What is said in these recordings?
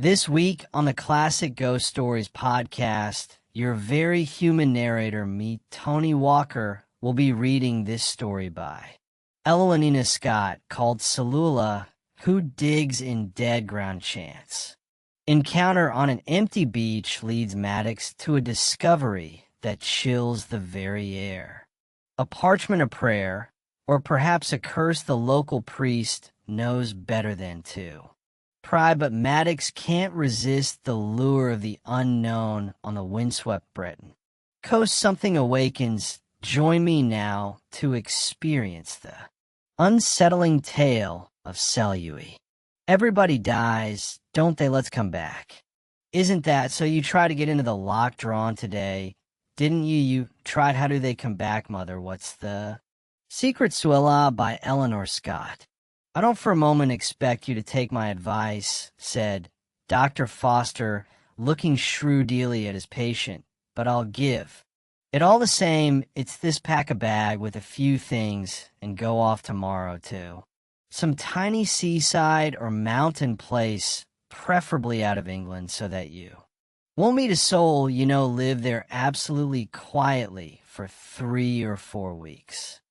This week on the Classic Ghost Stories podcast, your very human narrator, me, Tony Walker, will be reading this story by Eleanor Scott called Celui-Là, Who Digs in Dead Ground Chance. Encounter on an empty beach leads Maddox to a discovery that chills the very air. A parchment of prayer, or perhaps a curse the local priest knows better than to. Pry, but Maddox can't resist the lure of the unknown on the windswept Breton. Coast something awakens. Join me now to experience the unsettling tale of Celui-Là. Everybody dies, don't they? Let's come back. Isn't that so? You try to get into the lock drawn today. Didn't you? You tried. How do they come back, mother? What's the secret? Celui-Là by Eleanor Scott. I don't for a moment expect you to take my advice, said Dr. Foster, looking shrewdly at his patient, but I'll give. It all the same, it's this pack a bag with a few things and go off tomorrow, too. Some tiny seaside or mountain place, preferably out of England, so that you won't meet a soul, live there absolutely quietly for 3 or 4 weeks.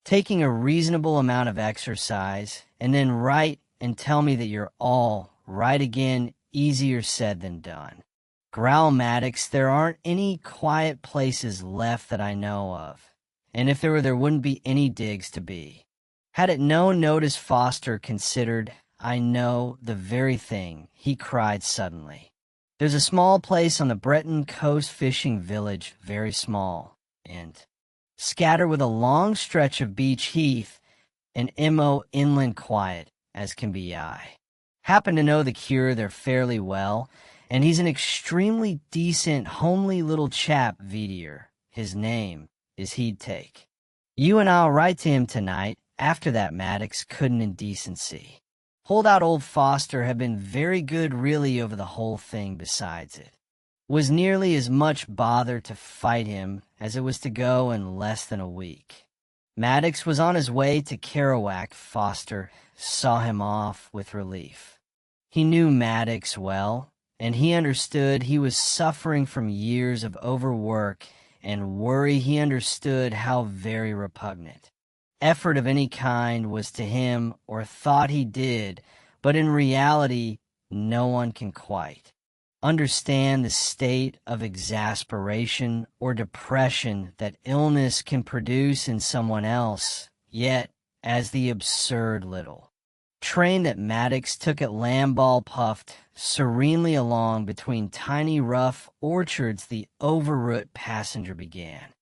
Taking a reasonable amount of exercise, and then write and tell me that you're all right again, easier said than done. Growl Maddox, there aren't any quiet places left that I know of, and if there were, there wouldn't be any digs to be. Had it no notice Foster considered, I know the very thing, he cried suddenly. There's a small place on the Breton coast fishing village, very small, and scattered with a long stretch of beach heath and inland quiet as can be. I happen to know the cure there fairly well, and he's an extremely decent, homely little chap, Vidier. His name is He'd Take. You and I'll write to him tonight. After that, Maddox couldn't in decency. Holdout old Foster had been very good really over the whole thing besides it. Was nearly as much bother to fight him as it was to go in less than a week. Maddox was on his way to Kerouac. Foster saw him off with relief. He knew Maddox well, and he understood he was suffering from years of overwork and worry. He understood how very repugnant effort of any kind was to him, or thought he did, but in reality no one can quite understand the state of exasperation or depression that illness can produce in someone else, yet, as the absurd little train that Maddox took at Lamball puffed serenely along between tiny rough orchards, the overwrought passenger began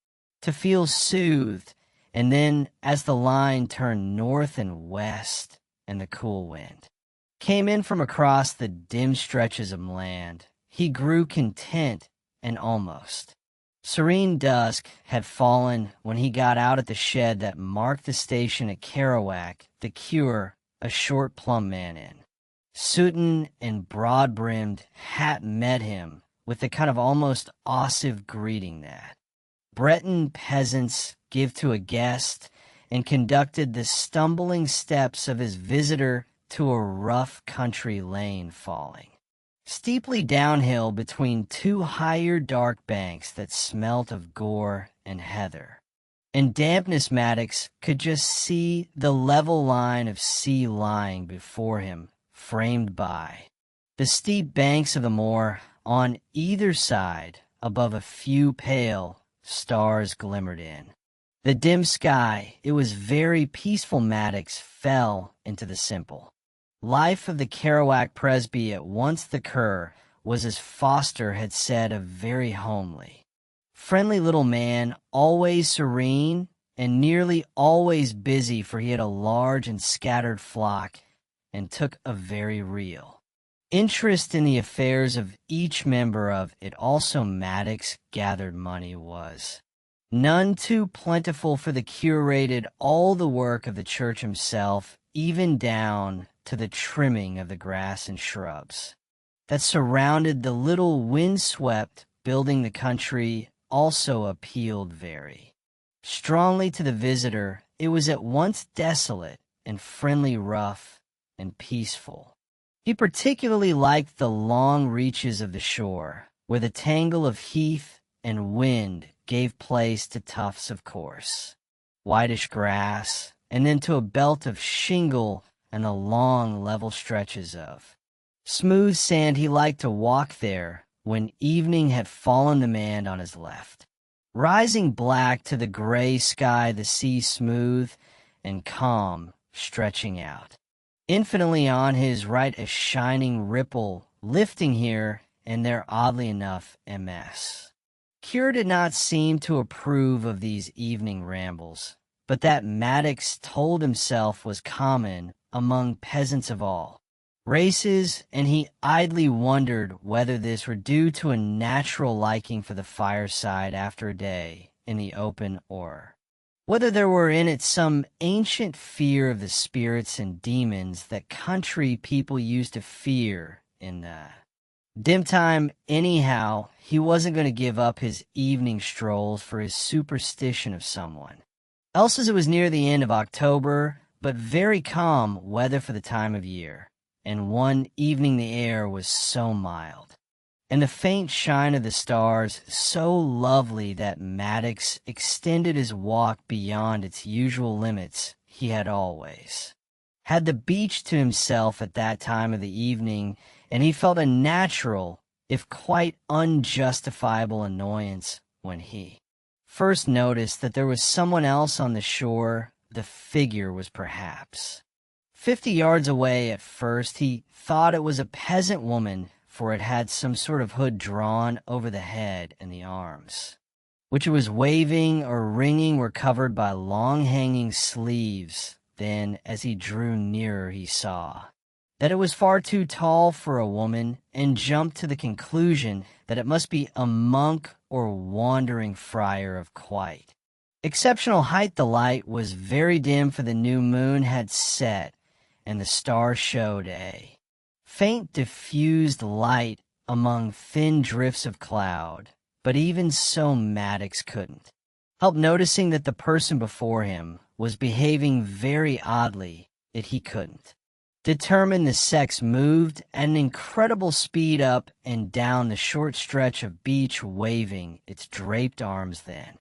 to feel soothed, and then, as the line turned north and west, and the cool wind came in from across the dim stretches of land, he grew content and almost serene. Dusk had fallen when he got out at the shed that marked the station at Kerouac, the cure, a short plumb man in soot and broad-brimmed hat met him with the kind of almost ossive greeting that Breton peasants give to a guest, and conducted the stumbling steps of his visitor to a rough country lane falling steeply downhill between 2 higher dark banks that smelt of gore and heather and dampness. Maddox could just see the level line of sea lying before him, framed by the steep banks of the moor. On either side, above a few pale stars glimmered in the dim sky. It was very peaceful. Maddox fell into the simple life of the Kerouac Presby. At once the cur was, as Foster had said, a very homely, friendly little man, always serene and nearly always busy, for he had a large and scattered flock and took a very real interest in the affairs of each member of it. Also, Maddox gathered money was none too plentiful, for the curated all the work of the church himself, even down to the trimming of the grass and shrubs that surrounded the little windswept building. The country also appealed very strongly to the visitor. It was at once desolate and friendly, rough and peaceful. He particularly liked the long reaches of the shore, where the tangle of heath and wind gave place to tufts of coarse, whitish grass, and then to a belt of shingle and the long, level stretches of smooth sand. He liked to walk there when evening had fallen the man on his left, rising black to the gray sky, the sea smooth and calm, stretching out. Infinitely on his right, a shining ripple, lifting here and there, oddly enough, MS. Cure did not seem to approve of these evening rambles, but that Maddox told himself was common among peasants of all races, and he idly wondered whether this were due to a natural liking for the fireside after a day in the open, or whether there were in it some ancient fear of the spirits and demons that country people used to fear in the dim time. Anyhow, he wasn't going to give up his evening strolls for his superstition of someone else, as it was near the end of October, but very calm weather for the time of year, and one evening the air was so mild, and the faint shine of the stars so lovely that Maddox extended his walk beyond its usual limits. He had always had the beach to himself at that time of the evening, and he felt a natural, if quite unjustifiable, annoyance when he first noticed that there was someone else on the shore. The figure was perhaps 50 yards away. At first he thought it was a peasant woman, for it had some sort of hood drawn over the head, and the arms, which it was waving or wringing, were covered by long hanging sleeves. Then, as he drew nearer, he saw that it was far too tall for a woman, and jumped to the conclusion that it must be a monk or wandering friar of quite exceptional height. The light was very dim, for the new moon had set, and the stars showed a faint diffused light among thin drifts of cloud. But even so, Maddox couldn't help noticing that the person before him was behaving very oddly. That he couldn't determine the sex moved at an incredible speed up and down the short stretch of beach, waving its draped arms. Then,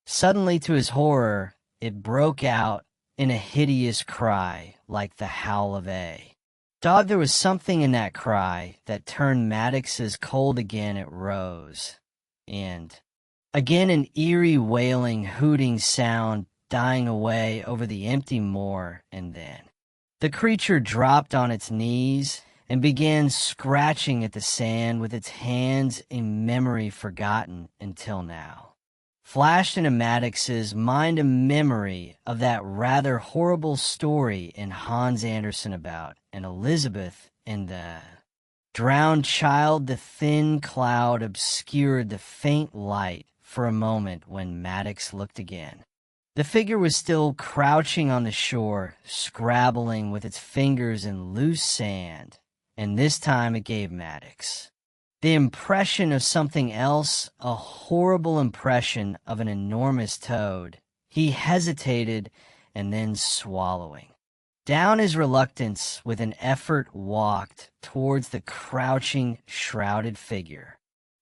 suddenly, to his horror, it broke out in a hideous cry like the howl of a dog. There was something in that cry that turned Maddox's cold. Again it rose, and again an eerie wailing, hooting sound dying away over the empty moor, and then the creature dropped on its knees and began scratching at the sand with its hands, a memory forgotten until now. Flashed into Maddox's mind a memory of that rather horrible story in Hans Andersen about an Elizabeth and the drowned child. The thin cloud obscured the faint light for a moment. When Maddox looked again, the figure was still crouching on the shore, scrabbling with its fingers in loose sand, and this time it gave Maddox the impression of something else, a horrible impression of an enormous toad. He hesitated, and then, swallowing down his reluctance, with an effort walked towards the crouching, shrouded figure.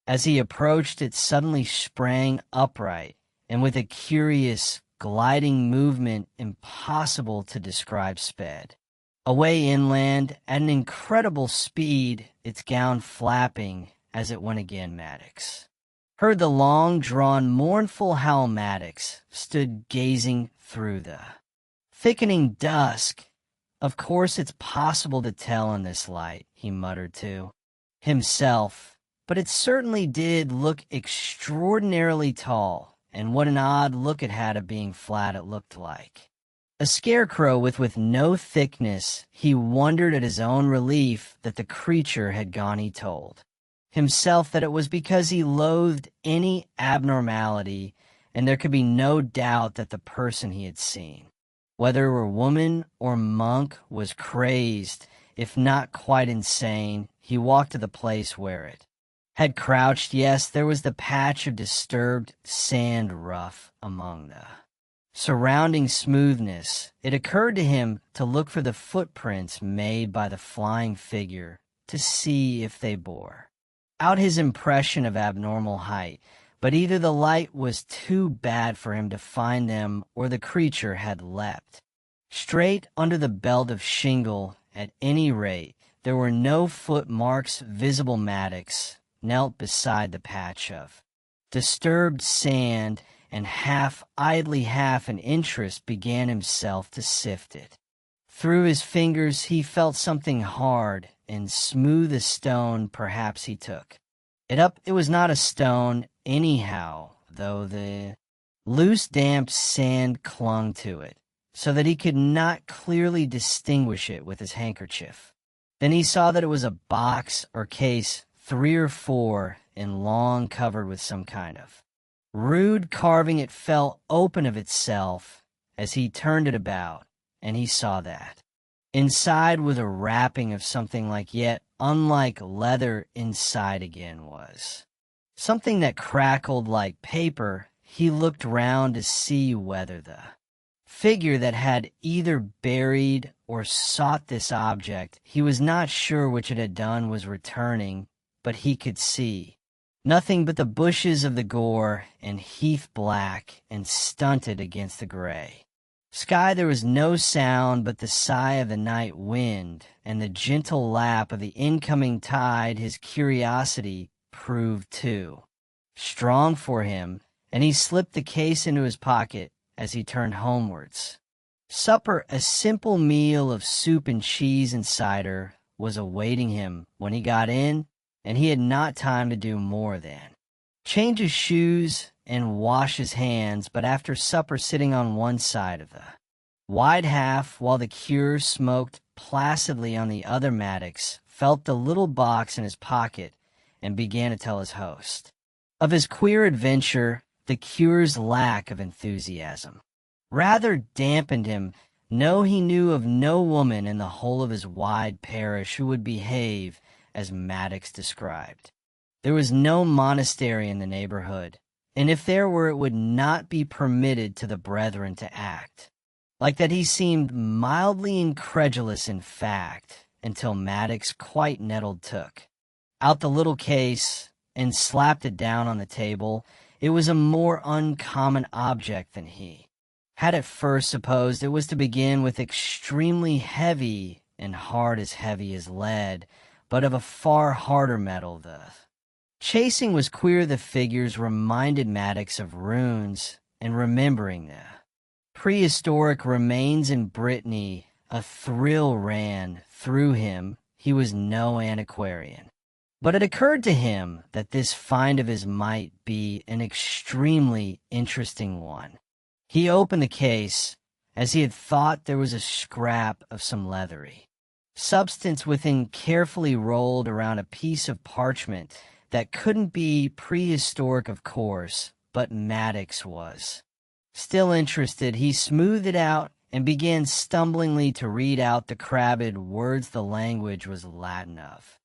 As he approached, it suddenly sprang upright, and with a curious, gliding movement impossible to describe, sped away inland at an incredible speed, its gown flapping as it went. Again Maddox heard the long-drawn, mournful howl. Maddox stood gazing through the thickening dusk. Of course it's possible to tell in this light, he muttered to himself, but it certainly did look extraordinarily tall, and what an odd look it had of being flat. It looked like a scarecrow with no thickness. He wondered at his own relief that the creature had gone. He told himself that it was because he loathed any abnormality, and there could be no doubt that the person he had seen, whether it were woman or monk, was crazed, if not quite insane. He walked to the place where it had crouched. Yes, there was the patch of disturbed sand rough among the surrounding smoothness, it occurred to him to look for the footprints made by the flying figure to see if they bore out his impression of abnormal height, but either the light was too bad for him to find them or the creature had leapt straight under the belt of shingle. At any rate, there were no footmarks visible. Maddox knelt beside the patch of disturbed sand and half idly, half in interest, began himself to sift it. Through his fingers he felt something hard and smooth as stone. Perhaps he took it up. It was not a stone anyhow, though the loose damp sand clung to it, so that he could not clearly distinguish it with his handkerchief. Then he saw that it was a box or case, 3 or 4, and long, covered with some kind of rude carving. It fell open of itself as he turned it about, and he saw that inside was a wrapping of something like, yet unlike leather. Inside again was something that crackled like paper. He looked round to see whether the figure that had either buried or sought this object, he was not sure which it had done, was returning, but he could see nothing but the bushes of the gore and heath, black and stunted against the gray sky. There was no sound but the sigh of the night wind and the gentle lap of the incoming tide. His curiosity proved too strong for him, and he slipped the case into his pocket as he turned homewards. Supper, a simple meal of soup and cheese and cider, was awaiting him when he got in, and he had not time to do more than change his shoes and wash his hands. But after supper, sitting on one side of the wide half while the cure smoked placidly on the other, Maddox felt the little box in his pocket and began to tell his host of his queer adventure. The cure's lack of enthusiasm rather dampened him. No, he knew of no woman in the whole of his wide parish who would behave as Maddox described. There was no monastery in the neighborhood, and if there were, it would not be permitted to the brethren to act like that. He seemed mildly incredulous, in fact, until Maddox, quite nettled, took out the little case and slapped it down on the table. It was a more uncommon object than he had at first supposed. It was, to begin with, extremely heavy and hard, as heavy as lead, but of a far harder metal. The chasing was queer. The figures reminded Maddox of runes, and remembering the prehistoric remains in Brittany, a thrill ran through him. He was no antiquarian, but it occurred to him that this find of his might be an extremely interesting one. He opened the case, as he had thought. There was a scrap of some leathery substance within, carefully rolled around a piece of parchment that couldn't be prehistoric, of course, but Maddox was still interested. He smoothed it out and began stumblingly to read out the crabbed words. The language was Latin of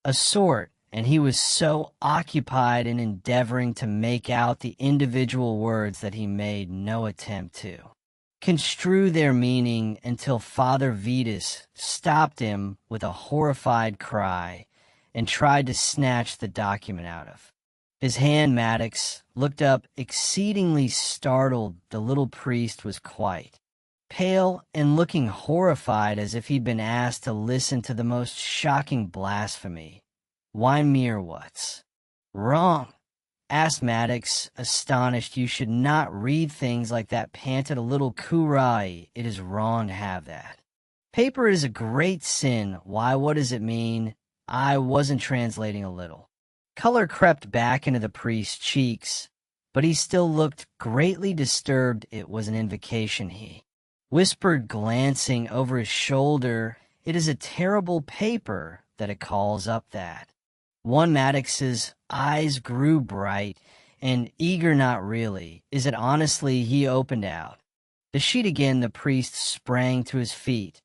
a sort, and he was so occupied in endeavoring to make out the individual words that he made no attempt to construe their meaning until Father Vitus stopped him with a horrified cry and tried to snatch the document out of his hand. Maddox looked up, exceedingly startled. The little priest was quite pale and looking horrified, as if he'd been asked to listen to the most shocking blasphemy. "Why, mere what's wrong?" asked Maddox, astonished. "You should not read things like that," panted a little Kurai. "It is wrong to have that. Paper is a great sin." "Why, what does it mean?" "I wasn't translating a little." Color crept back into the priest's cheeks, but he still looked greatly disturbed. "It was an invocation," he whispered, glancing over his shoulder. "It is a terrible paper that it calls up that one." Maddox's eyes grew bright and eager. "Not really. Is it honestly?" He opened out the sheet again. The priest sprang to his feet.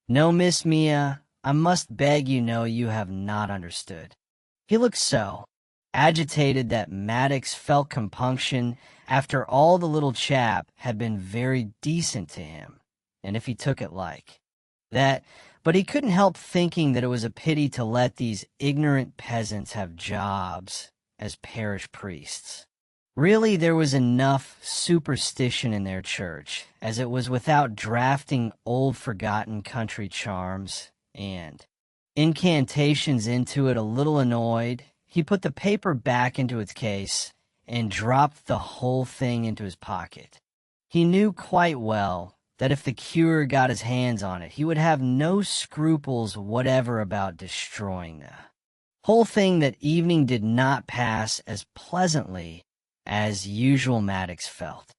"No, Miss Mia, I must beg you. No, you have not understood." He looked so agitated that Maddox felt compunction after all the little chap had been very decent to him, and if he took it like that, but he couldn't help thinking that it was a pity to let these ignorant peasants have jobs as parish priests. Really, there was enough superstition in their church, as it was without drafting old forgotten country charms and incantations into it. A little annoyed, he put the paper back into its case and dropped the whole thing into his pocket. He knew quite well that if the cure got his hands on it, he would have no scruples whatever about destroying the whole thing. That evening did not pass as pleasantly as usual. Maddox felt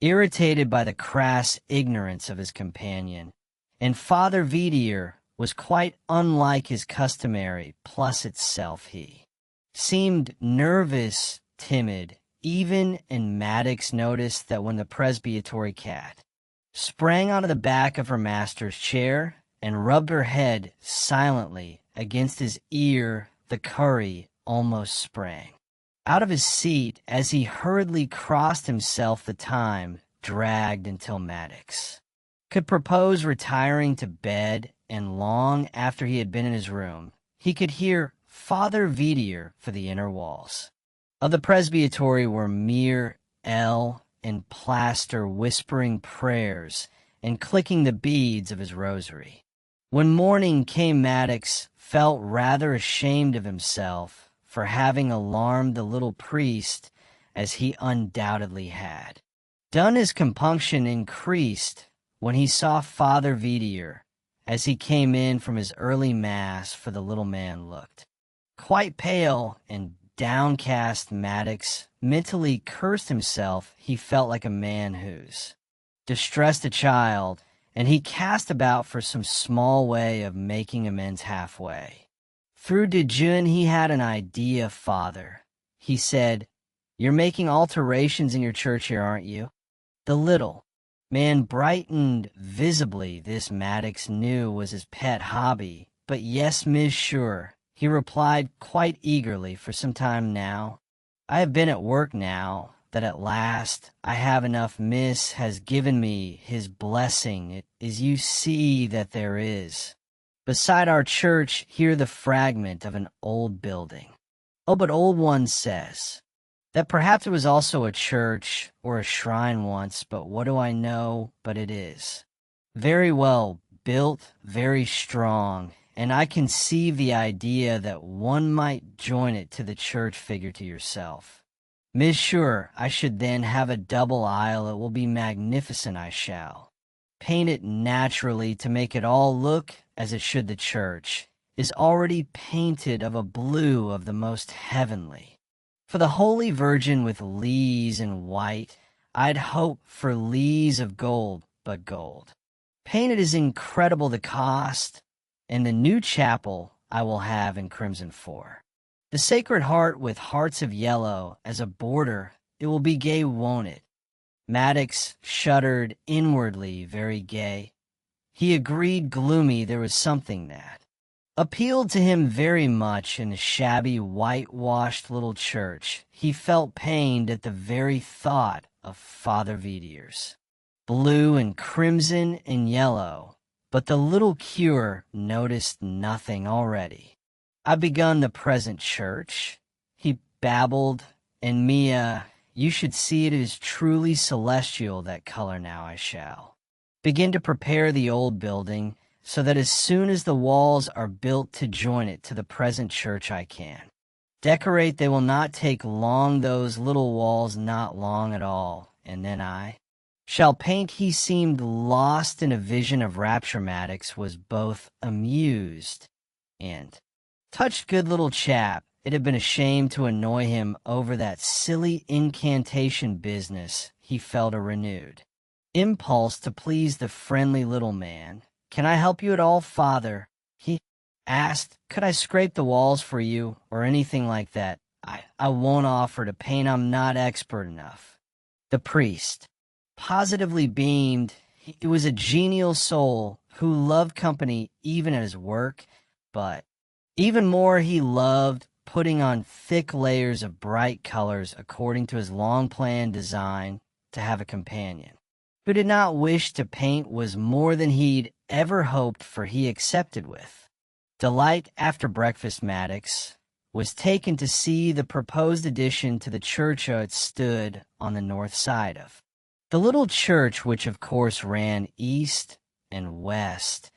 irritated by the crass ignorance of his companion, and Father Vidier was quite unlike his customary plus itself. He seemed nervous, timid, even, and Maddox noticed that when the presbytery cat sprang onto the back of her master's chair and rubbed her head silently against his ear, the curry almost sprang out of his seat as he hurriedly crossed himself. The time dragged until Maddox could propose retiring to bed, and long after he had been in his room, he could hear Father Vidier for the inner walls of the presbytery were mere L and plaster whispering prayers and clicking the beads of his rosary. When morning came, Maddox felt rather ashamed of himself for having alarmed the little priest, as he undoubtedly had done. His compunction increased when he saw Father Vidier as he came in from his early mass, for the little man looked quite pale and downcast. Maddox mentally cursed himself. He felt like a man who's distressed a child, and he cast about for some small way of making amends halfway. Through dejeuner he had an idea. Father, he said, "You're making alterations in your church here, aren't you?" The little man brightened visibly. This, Maddox knew, was his pet hobby. "But yes, Miss, sure," he replied quite eagerly. "For some time now. I have been at work now that at last I have enough. Miss has given me his blessing. It is, you see, that there is beside our church here the fragment of an old building. Oh, but old one says that perhaps it was also a church or a shrine once, but what do I know? But it is very well built, very strong, and I conceive the idea that one might join it to the church. Figure to yourself, Miss, sure, I should then have a double aisle. It will be magnificent. I shall paint it naturally to make it all look as it should. The church is already painted of a blue of the most heavenly. For the Holy Virgin with lees in white, I'd hope for lees of gold, but gold painted is incredible the cost, and the new chapel I will have in crimson for the Sacred Heart with hearts of yellow as a border. It will be gay, won't it?" Maddox shuddered inwardly. Very gay, he agreed, gloomy. There was something that appealed to him very much in the shabby, whitewashed little church. He felt pained at the very thought of Father Vidier's blue and crimson and yellow, but the little cure noticed nothing already. "I've begun the present church," he babbled, "and Mia, you should see it is truly celestial, that color. Now I shall begin to prepare the old building, so that as soon as the walls are built to join it to the present church I can decorate. They will not take long, those little walls, not long at all, and then I shall paint." He seemed lost in a vision of rapture. Maddox was both amused and touched. Good little chap. It had been a shame to annoy him over that silly incantation business. He felt a renewed impulse to please the friendly little man. "Can I help you at all, Father?" he asked. "Could I scrape the walls for you, or anything like that?" I won't offer to paint. I'm not expert enough." The priest positively beamed. He was a genial soul who loved company even at his work, but even more he loved putting on thick layers of bright colors according to his long-planned design to have a companion, who did not wish to paint was more than he'd ever hoped for he accepted with. Delight after breakfast Maddox was taken to see the proposed addition to the church it stood on the north side of. The little church, which of course ran east and west,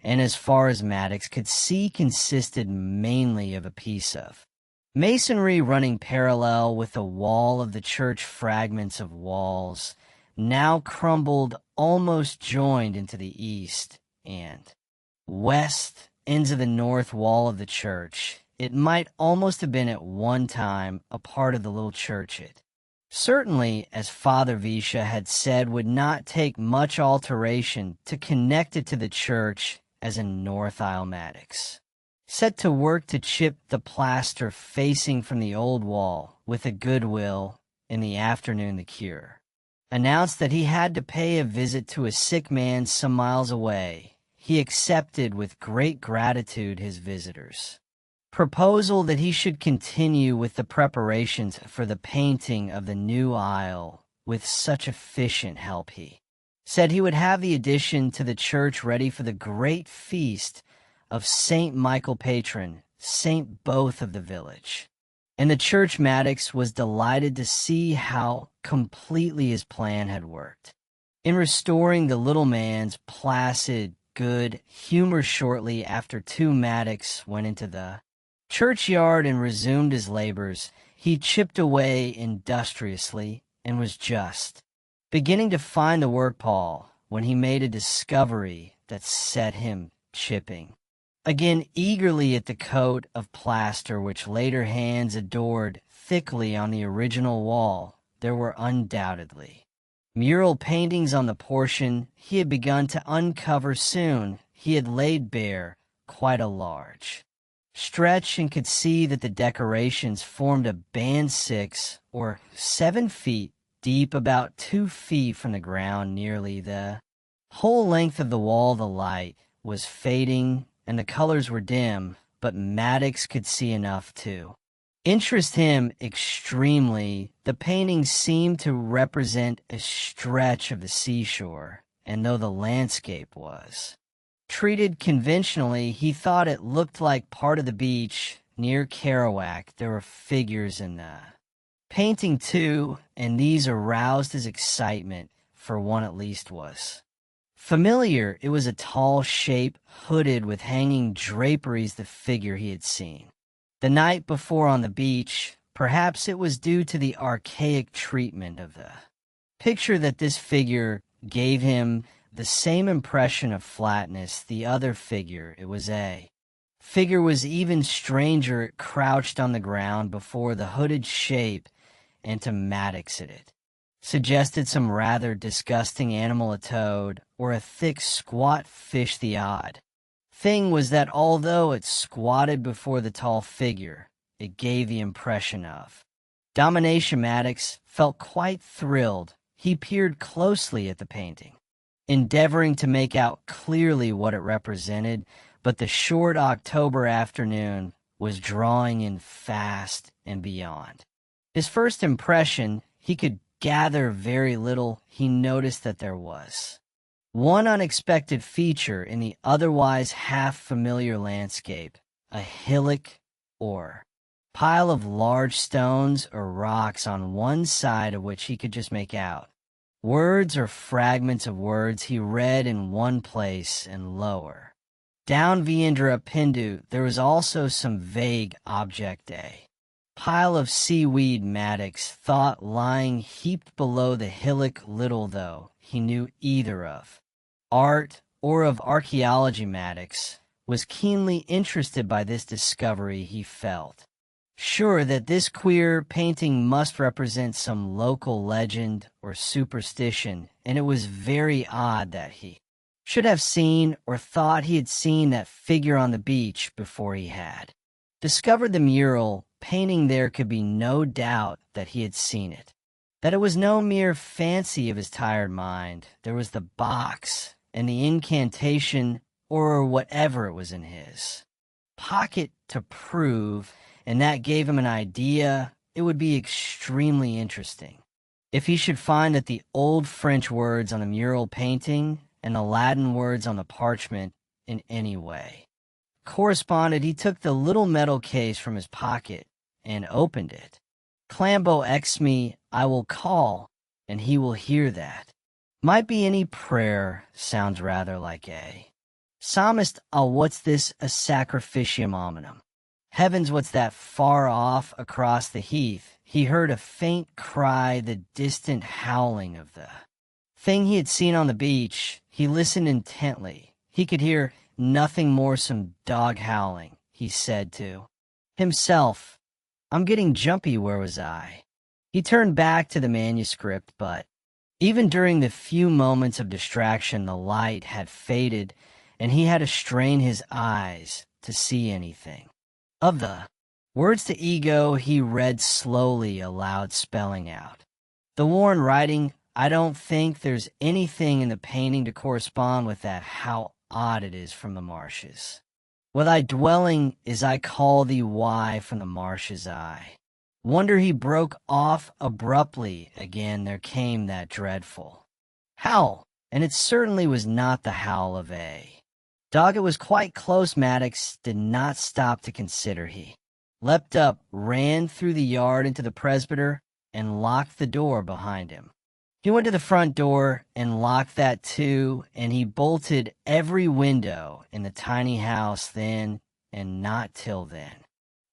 and as far as Maddox could see consisted mainly of a piece of masonry running parallel with the wall of the church, fragments of walls now crumbled, almost joined into the east and west ends of the north wall of the church. It might almost have been at one time a part of the little church. It certainly, as Father Visha had said, would not take much alteration to connect it to the church as in North Isle. Maddox set to work to chip the plaster facing from the old wall with a good will. In the afternoon the cure announced that he had to pay a visit to a sick man some miles away. He accepted with great gratitude his visitor's proposal that he should continue with the preparations for the painting of the new aisle with such efficient help. He said he would have the addition to the church ready for the great feast of St. Michael, patron saint both of the village and the church. Maddox was delighted to see how completely his plan had worked in restoring the little man's placid good humor. Shortly after Maddox went into the churchyard and resumed his labors. He chipped away industriously and was just beginning to find the work Paul when he made a discovery that set him chipping again eagerly at the coat of plaster which later hands adored thickly on the original wall. There were undoubtedly mural paintings on the portion he had begun to uncover. Soon he had laid bare quite a large stretch and could see that the decorations formed a band 6 or 7 feet deep, about 2 feet from the ground, nearly the whole length of the wall. The light was fading and the colors were dim, but Maddox could see enough to interest him extremely. The painting seemed to represent a stretch of the seashore, and though the landscape was treated conventionally, he thought it looked like part of the beach near Kerouac. There were figures in the painting too, and these aroused his excitement, for one at least was familiar. It was a tall shape, hooded with hanging draperies, the figure he had seen the night before on the beach. Perhaps it was due to the archaic treatment of the picture that this figure gave him the same impression of flatness. The other figure, it was a figure, was even stranger. It crouched on the ground before the hooded shape, and to Maddox it suggested some rather disgusting animal, a toad or a thick squat fish. The odd thing was that although it squatted before the tall figure, it gave the impression of domination. Maddox felt quite thrilled. He peered closely at the painting, endeavoring to make out clearly what it represented, but the short October afternoon was drawing in fast, and beyond his first impression, he could gather very little. He noticed that there was one unexpected feature in the otherwise half-familiar landscape, a hillock or pile of large stones or rocks on one side of which he could just make out words or fragments of words he read in one place, and lower down Viendra Pindu there was also some vague object, a pile of seaweed. Maddox thought lying heaped below the hillock. Little though he knew either of art or of archaeology, Maddox was keenly interested by this discovery. He felt sure that this queer painting must represent some local legend or superstition, and it was very odd that he should have seen or thought he had seen that figure on the beach before he had discovered the mural painting. There could be no doubt that he had seen it, that it was no mere fancy of his tired mind. There was the box and the incantation or whatever it was in his pocket to prove, and that gave him an idea. It would be extremely interesting if he should find that the old French words on the mural painting and the Latin words on the parchment in any way corresponded. He took the little metal case from his pocket and opened it. Clambo ex me, I will call, and he will hear that. Might be any prayer, sounds rather like a psalmist. What's this, a sacrificium hominum? Heavens, what's that far off across the heath? He heard a faint cry, the distant howling of the thing he had seen on the beach. He listened intently. He could hear nothing more, some dog howling. He said to himself, I'm getting jumpy, where was I? He turned back to the manuscript, but even during the few moments of distraction, the light had faded, and he had to strain his eyes to see anything. Of the words to ego, he read slowly aloud, spelling out the worn writing. I don't think there's anything in the painting to correspond with that. How odd it is from the marshes. Where thy dwelling is, I call thee, why from the marshes I wonder. He broke off abruptly. Again there came that dreadful howl, and it certainly was not the howl of a dog. It was quite close. Maddox did not stop to consider. He leapt up, ran through the yard into the presbyter, and locked the door behind him. He went to the front door and locked that too, and he bolted every window in the tiny house. Then, and not till then,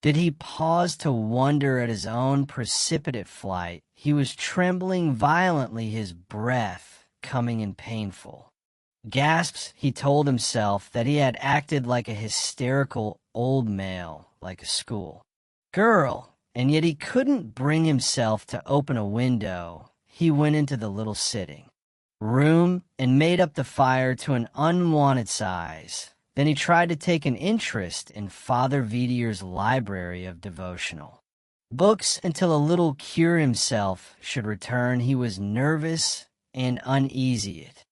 did he pause to wonder at his own precipitate flight. He was trembling violently, his breath coming in painful gasps. He told himself that he had acted like a hysterical old male, like a school girl, and yet he couldn't bring himself to open a window. He went into the little sitting room and made up the fire to an unwanted size. Then he tried to take an interest in Father Vidier's library of devotional books until a little cure himself should return. He was nervous and uneasy. It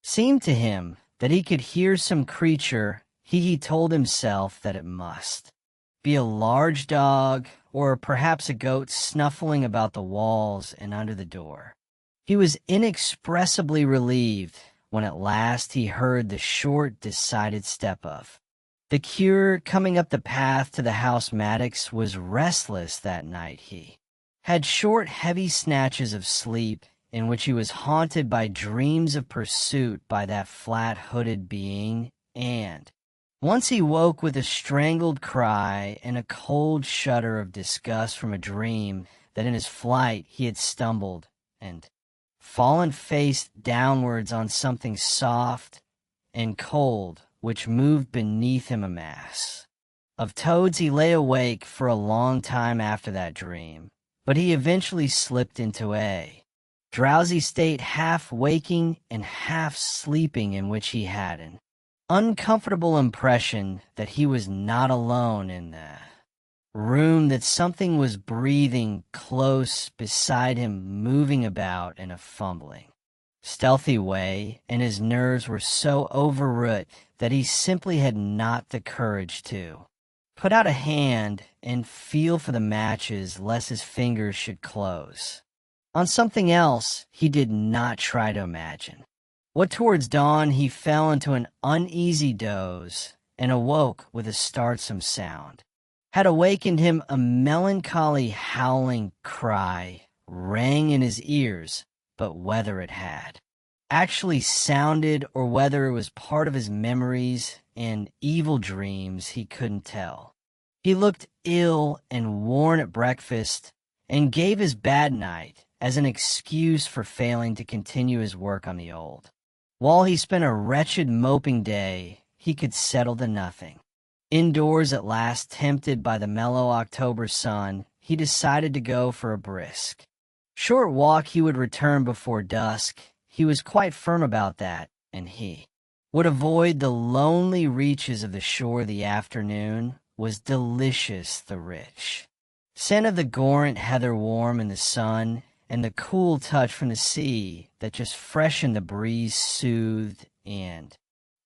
seemed to him that he could hear some creature. He told himself that it must be a large dog or perhaps a goat snuffling about the walls and under the door. He was inexpressibly relieved when at last he heard the short, decided step of the cure coming up the path to the house. Maddox was restless that night. He had short, heavy snatches of sleep in which he was haunted by dreams of pursuit by that flat-hooded being, and once he woke with a strangled cry and a cold shudder of disgust from a dream that in his flight he had stumbled and fallen face downwards on something soft and cold which moved beneath him, a mass of toads. He lay awake for a long time after that dream, but he eventually slipped into a drowsy state, half waking and half sleeping, in which he had an uncomfortable impression that he was not alone in the room, that something was breathing close beside him, moving about in a fumbling, stealthy way, and his nerves were so overwrought that he simply had not the courage to put out a hand and feel for the matches, lest his fingers should close on something else he did not try to imagine. What towards dawn he fell into an uneasy doze and awoke with a startsome sound. Had awakened him a melancholy howling cry rang in his ears, but whether it had actually sounded or whether it was part of his memories and evil dreams, he couldn't tell. He looked ill and worn at breakfast and gave his bad night as an excuse for failing to continue his work on the old. While he spent a wretched moping day, he could settle to nothing. Indoors at last, tempted by the mellow October sun, he decided to go for a brisk short walk. He would return before dusk. He was quite firm about that, and he would avoid the lonely reaches of the shore. The afternoon was delicious, the rich scent of the gorent heather warm in the sun, and the cool touch from the sea that just freshened the breeze soothed and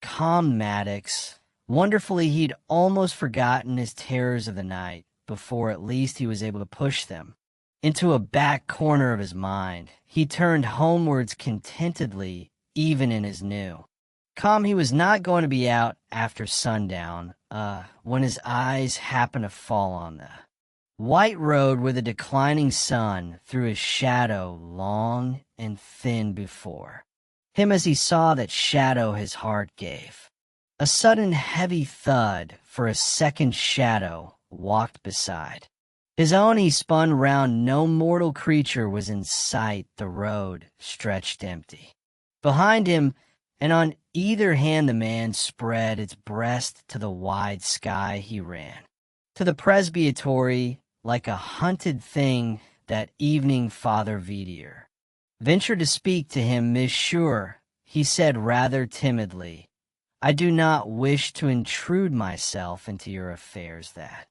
calmed Maddox. Wonderfully, he'd almost forgotten his terrors of the night, before at least he was able to push them. Into a back corner of his mind, he turned homewards contentedly, even in his new. He was not going to be out after sundown, when his eyes happened to fall on the white road where the declining sun threw his shadow long and thin before him. As he saw that shadow, his heart gave a sudden heavy thud, for a second shadow walked beside his own. He spun round, no mortal creature was in sight. The road stretched empty behind him, and on either hand the man spread its breast to the wide sky. He ran to the presbytery like a hunted thing. That evening Father Vidier ventured to speak to him. "Monsieur," he said rather timidly, "I do not wish to intrude myself into your affairs. That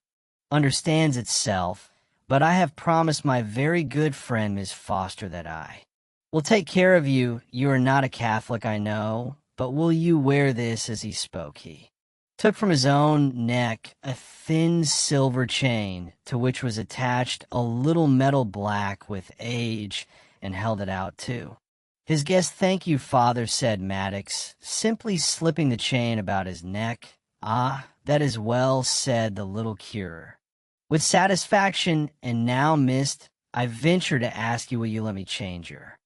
understands itself, but I have promised my very good friend Miss Foster that I will take care of you. You are not a Catholic, I know, but will you wear this?" As he spoke, he took from his own neck a thin silver chain, to which was attached a little metal black with age, and held it out to his guest. "Thank you, Father," said Maddox, simply slipping the chain about his neck. "Ah, that is well," said the little cure with satisfaction. "And now, Mist, I venture to ask you, will you let me change your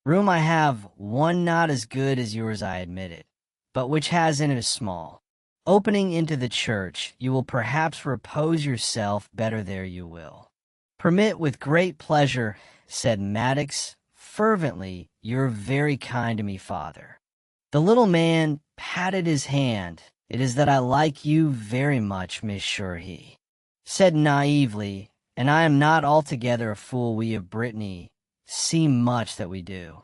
room? I have one not as good as yours, I admit it, but which has in it a small opening into the church. You will perhaps repose yourself better there. You will permit?" "With great pleasure," said Maddox fervently. "You're very kind to me, Father." The little man patted his hand. "It is that I like you very much, Monsieur," he said naively, "and I am not altogether a fool. We of Brittany see much that we do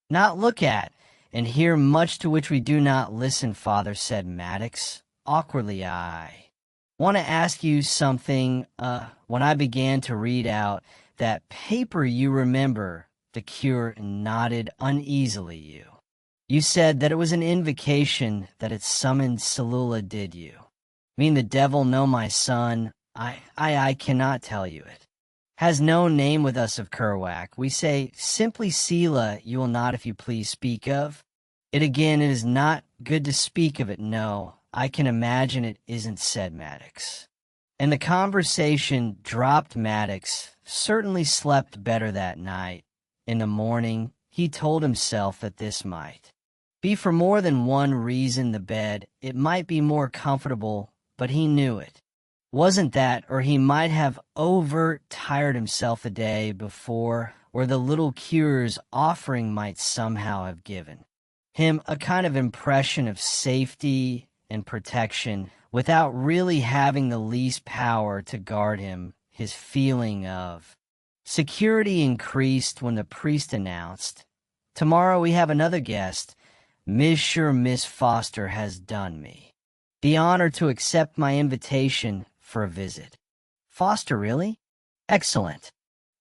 not look at, and hear much to which we do not listen." "Father," said Maddox awkwardly, "I want to ask you something. When I began to read out that paper, you remember," the cure nodded uneasily, you said that it was an invocation, that it summoned Celui-Là. Did you mean the devil? No, my son, I cannot tell you. It has no name with us of Kerouac. We say simply Celui-Là. You will not, if you please, speak of it again. It is not good to speak of it. No, I can imagine it isn't," said Maddox. And the conversation dropped. Maddox certainly slept better that night. In the morning, he told himself that this might be for more than one reason. The bed, it might be more comfortable, but he knew it wasn't that, or he might have over-tired himself the day before, or the little cure's offering might somehow have given him a kind of impression of safety and protection, without really having the least power to guard him. His feeling of security increased when the priest announced, "Tomorrow we have another guest. Miss Foster has done me the honor to accept my invitation for a visit." "Foster, really? Excellent,"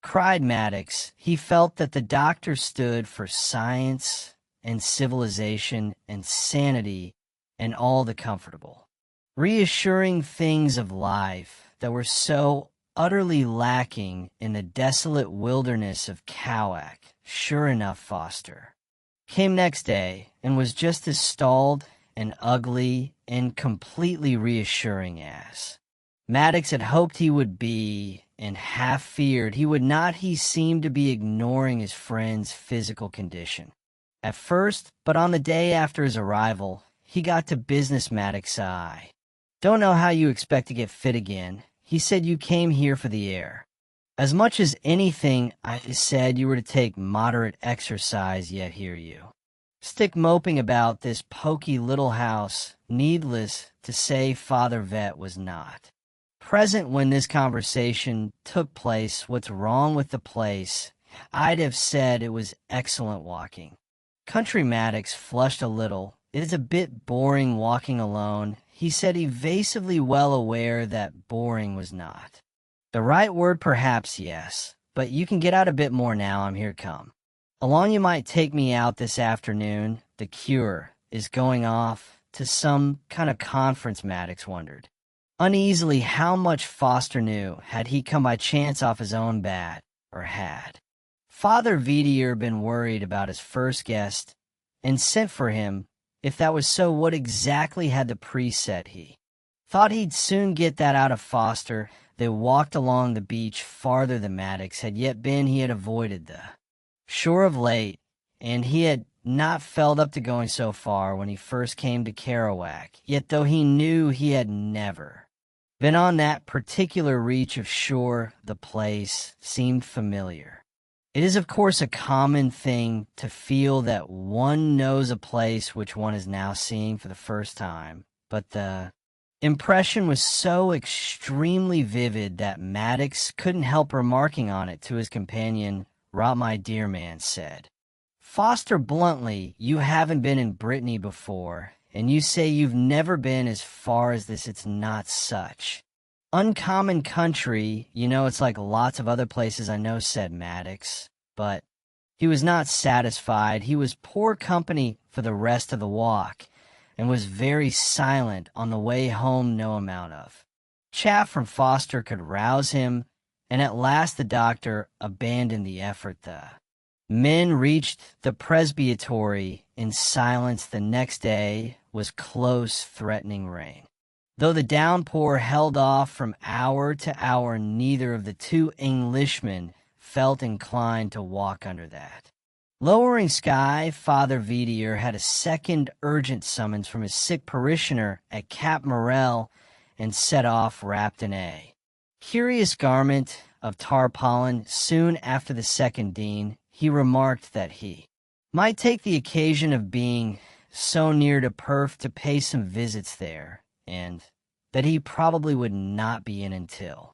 cried Maddox. He felt that the doctor stood for science and civilization and sanity and all the comfortable, reassuring things of life that were so utterly lacking in the desolate wilderness of Kerouac. Sure enough, Foster came next day, and was just as stalled and ugly and completely reassuring as Maddox had hoped he would be, and half feared he would not. He seemed to be ignoring his friend's physical condition at first, but on the day after his arrival, he got to business. "Maddox, I don't know how you expect to get fit again." He said, "You came here for the air as much as anything." "I said you were to take moderate exercise, yet here you stick moping about this poky little house." Needless to say, Father Vet was not present when this conversation took place. "What's wrong with the place?" "I'd have said it was excellent walking." Country. Maddox flushed a little. "It is a bit boring walking alone," he said, evasively, well aware that boring was not the right word. "Perhaps, yes, but you can get out a bit more now I'm here. Come along, you might take me out this afternoon." The cure is going off to some kind of conference, Maddox wondered. uneasily how much Foster knew had he come by chance off his own bat, or had Father Vidier been worried about his first guest and sent for him. If that was so, what exactly had the priest said? He thought he'd soon get that out of Foster. They walked along the beach farther than Maddox had yet been. He had avoided the shore of late, and he had not felt up to going so far when he first came to Kerouac. Yet though he knew he had never been on that particular reach of shore, the place seemed familiar. It is, of course, a common thing to feel that one knows a place which one is now seeing for the first time, but the impression was so extremely vivid that Maddox couldn't help remarking on it to his companion. "Rot, my dear man," said Foster bluntly, "you haven't been in Brittany before, and you say you've never been as far as this. It's not such uncommon country, you know. It's like lots of other places I know," said Maddox. But he was not satisfied. He was poor company for the rest of the walk, and was very silent on the way home. No amount of chaff from Foster could rouse him, and at last the doctor abandoned the effort. The men reached the presbytery in silence. The next day was close, threatening rain. Though the downpour held off from hour to hour, neither of the two Englishmen felt inclined to walk under that lowering sky. Father Vidier had a second urgent summons from his sick parishioner at Cap Morel, and set off wrapped in a curious garment of tarpaulin. Soon after the second dean, he remarked that he might take the occasion of being so near to Perth to pay some visits there, and that he probably would not be in until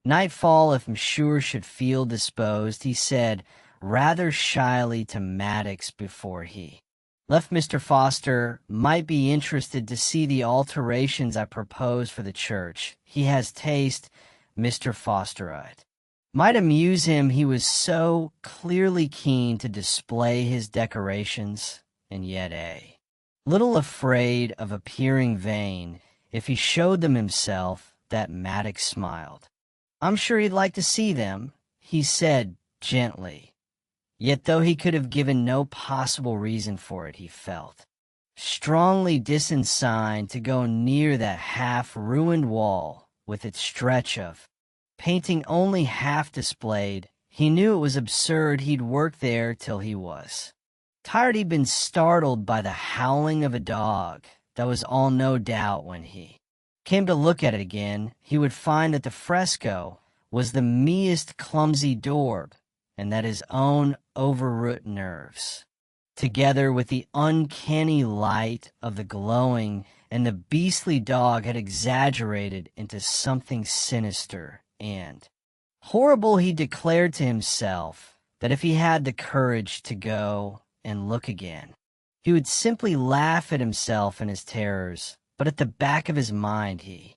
nightfall if Monsieur should feel disposed. He said rather shyly to Maddox before he left, "Mr. Foster might be interested to see the alterations I propose for the church. He has taste, Mr. Foster. It might amuse him." He was so clearly keen to display his decorations, and yet a little afraid of appearing vain if he showed them himself, that Maddox smiled. "I'm sure he'd like to see them," he said gently. Yet though he could have given no possible reason for it, he felt strongly disinclined to go near that half-ruined wall with its stretch of painting only half displayed. He knew it was absurd. He'd worked there till he was tired. He'd been startled by the howling of a dog. That was all, no doubt. When he came to look at it again, he would find that the fresco was the meanest clumsy daub, and that his own overwrought nerves, together with the uncanny light of the glowing and the beastly dog, had exaggerated into something sinister and horrible. He declared to himself that if he had the courage to go and look again, he would simply laugh at himself and his terrors. But at the back of his mind he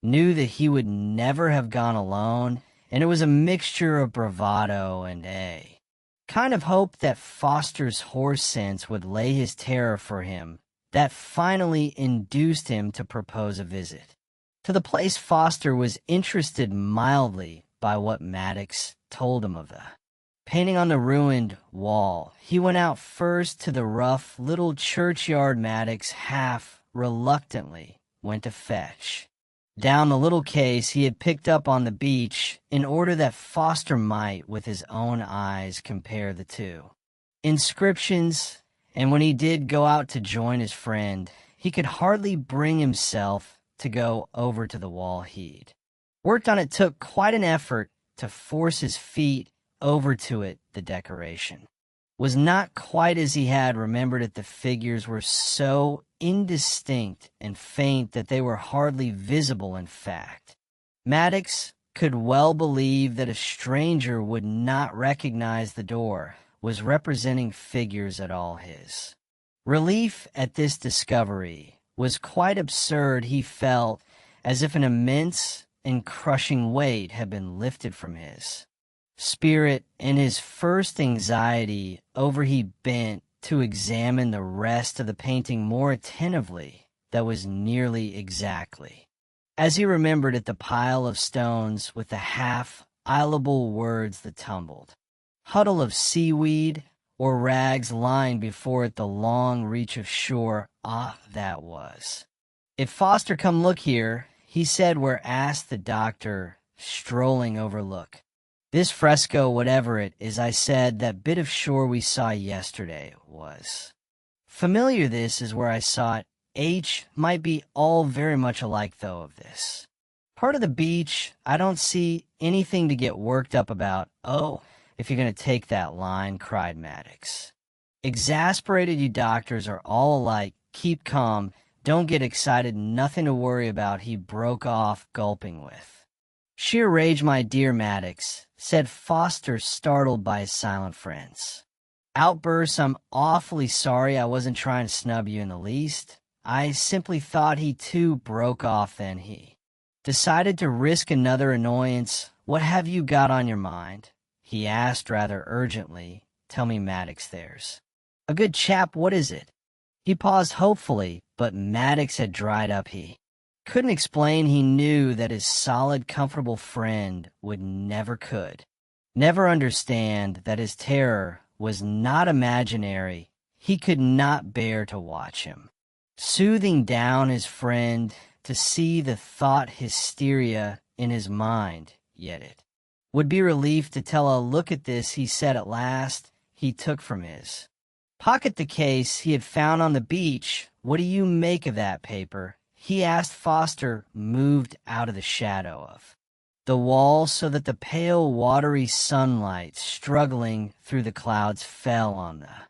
knew that he would never have gone alone, and it was a mixture of bravado and a kind of hope that Foster's horse sense would lay his terror for him that finally induced him to propose a visit to the place. Foster was interested mildly by what Maddox told him of the painting on the ruined wall. He went out first to the rough little churchyard. Maddox half reluctantly went to fetch down the little case he had picked up on the beach, in order that Foster might with his own eyes compare the two inscriptions. And when he did go out to join his friend, he could hardly bring himself to go over to the wall. He'd worked on it, took quite an effort to force his feet over to it. The decoration was not quite as he had remembered it. The figures were so indistinct and faint that they were hardly visible. In fact, Maddox could well believe that a stranger would not recognize the door was representing figures at all. His relief at this discovery was quite absurd. He felt as if an immense and crushing weight had been lifted from his spirit. In his first anxiety over, he bent to examine the rest of the painting more attentively. That was nearly exactly as he remembered at the pile of stones with the half-ileable words that tumbled. Huddle of seaweed or rags lying before it the long reach of shore, that was. "If Foster come look here," he said where asked the doctor, strolling over look. "This fresco, whatever it is, I said, that bit of shore we saw yesterday was. Familiar this is where I saw it. H might be all very much alike, though, of this. Part of the beach, I don't see anything to get worked up about." "Oh, if you're going to take that line," cried Maddox. "Exasperated you doctors are all alike. Keep calm. Don't get excited. Nothing to worry about," he broke off, gulping with. "Sheer rage, my dear Maddox," said Foster, startled by his silent friends. "Outbursts, I'm awfully sorry. I wasn't trying to snub you in the least. I simply thought," he too broke off, then he decided to risk another annoyance. "What have you got on your mind?" he asked rather urgently. "Tell me, Maddox, there's a good chap. What is it?" He paused hopefully, but Maddox had dried up. He couldn't explain. He knew that his solid, comfortable friend would never understand that his terror was not imaginary. He could not bear to watch him soothing down his friend, to see the thought hysteria in his mind, yet it would be relief to tell a "Look at this," he said at last. He took from his pocket the case he had found on the beach. "What do you make of that paper?" he asked. Foster moved out of the shadow of the wall so that the pale, watery sunlight struggling through the clouds fell on the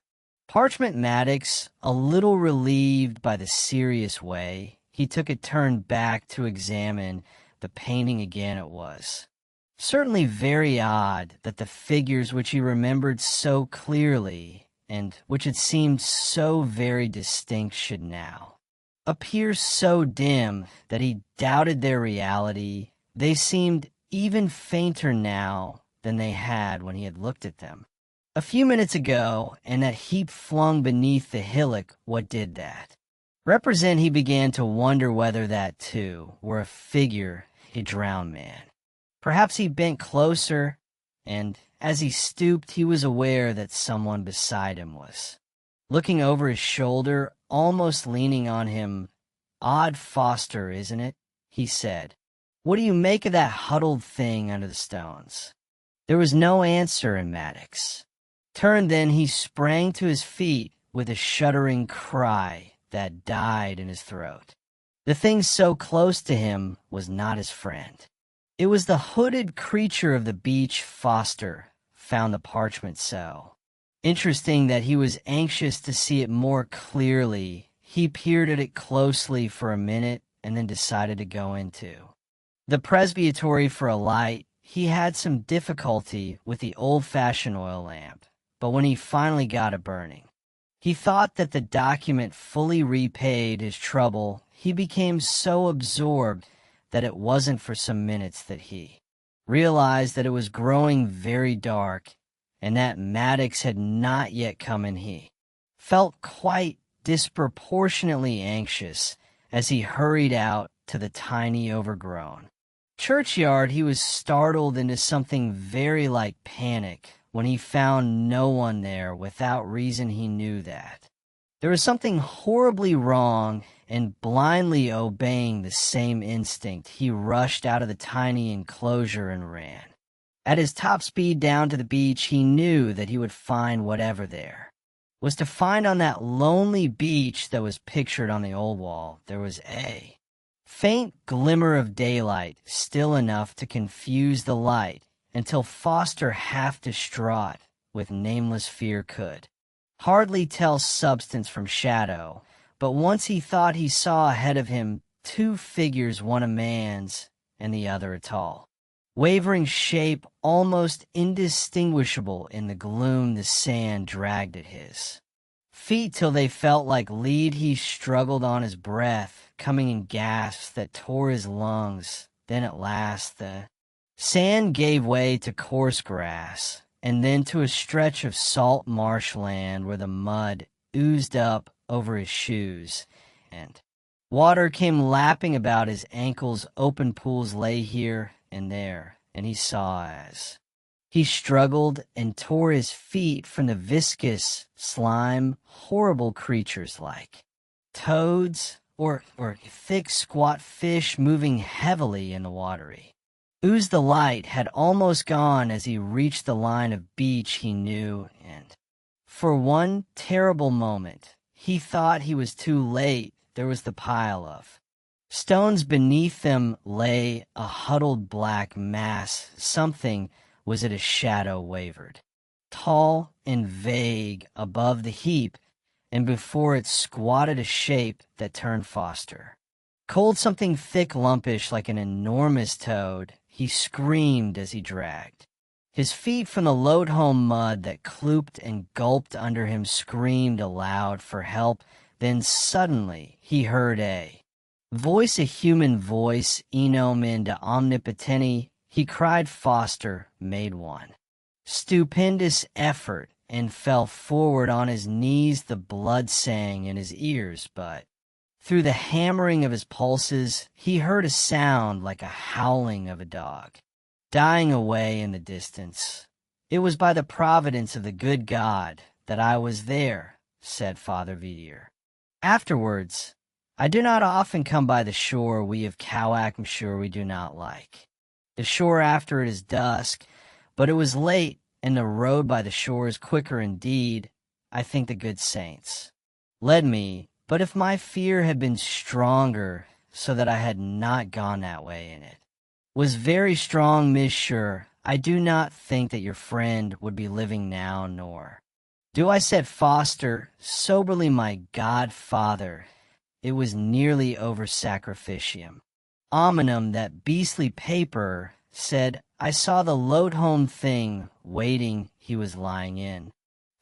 parchment. Maddox, a little relieved by the serious way he took it, turned back to examine the painting again. It was certainly very odd that the figures which he remembered so clearly, and which had seemed so very distinct, should now appear so dim that he doubted their reality. They seemed even fainter now than they had when he had looked at them a few minutes ago, and that heap flung beneath the hillock, what did that represent? He began to wonder whether that, too, were a figure, a drowned man. Perhaps he bent closer, and as he stooped, he was aware that someone beside him was looking over his shoulder, almost leaning on him. "Odd, Foster, isn't it?" he said. "What do you make of that huddled thing under the stones?" There was no answer, and Maddox turned. Then he sprang to his feet with a shuddering cry that died in his throat. The thing so close to him was not his friend. It was the hooded creature of the beach. Foster found the parchment so interesting that he was anxious to see it more clearly. He peered at it closely for a minute and then decided to go into the presbytery for a light. He had some difficulty with the old-fashioned oil lamp, but when he finally got it burning, he thought that the document fully repaid his trouble. He became so absorbed that it wasn't for some minutes that he realized that it was growing very dark and that Maddox had not yet come in. He felt quite disproportionately anxious as he hurried out to the tiny, overgrown churchyard. He was startled into something very like panic when he found no one there. Without reason, he knew that there was something horribly wrong, and blindly obeying the same instinct, he rushed out of the tiny enclosure and ran at his top speed down to the beach. He knew that he would find whatever there was to find on that lonely beach that was pictured on the old wall. There was a faint glimmer of daylight, still enough to confuse the light, until Foster, half distraught with nameless fear, could hardly tell substance from shadow. But once he thought he saw ahead of him two figures, one a man's and the other a tall, wavering shape, almost indistinguishable in the gloom. The sand dragged at his feet till they felt like lead. He struggled on, his breath coming in gasps that tore his lungs. Then at last the sand gave way to coarse grass, and then to a stretch of salt marshland where the mud oozed up over his shoes, and Water came lapping about his ankles, open pools lay here and there, and he saw as he struggled and tore his feet from the viscous slime, horrible creatures like toads or thick squat fish moving heavily in the watery. Ooze the light had almost gone as he reached the line of beach he knew, and for one terrible moment he thought he was too late. There was the pile of stones beneath them lay a huddled black mass. Something was it a shadow wavered, tall and vague above the heap, and before it squatted a shape that turned Foster. Cold something thick lumpish like an enormous toad, he screamed as he dragged his feet from the load-home mud that clooped and gulped under him, screamed aloud for help. Then suddenly he heard a voice, a human voice, enom into omnipotenti. He cried Foster, made one stupendous effort, and fell forward on his knees. The blood sang in his ears, but through the hammering of his pulses he heard a sound like a howling of a dog, dying away in the distance. It was by the providence of the good God that I was there, said Father Vidier. Afterwards, I do not often come by the shore we of Cowak, I'm sure we do not like. The shore after it is dusk, but it was late, and the road by the shore is quicker indeed. I think the good saints led me, but if my fear had been stronger, so that I had not gone that way in it, was very strong, monsieur, I do not think that your friend would be living now, nor do I, said Foster, soberly, my godfather. It was nearly over sacrificium. Ominum, that beastly paper, said, I saw the load-home thing waiting he was lying in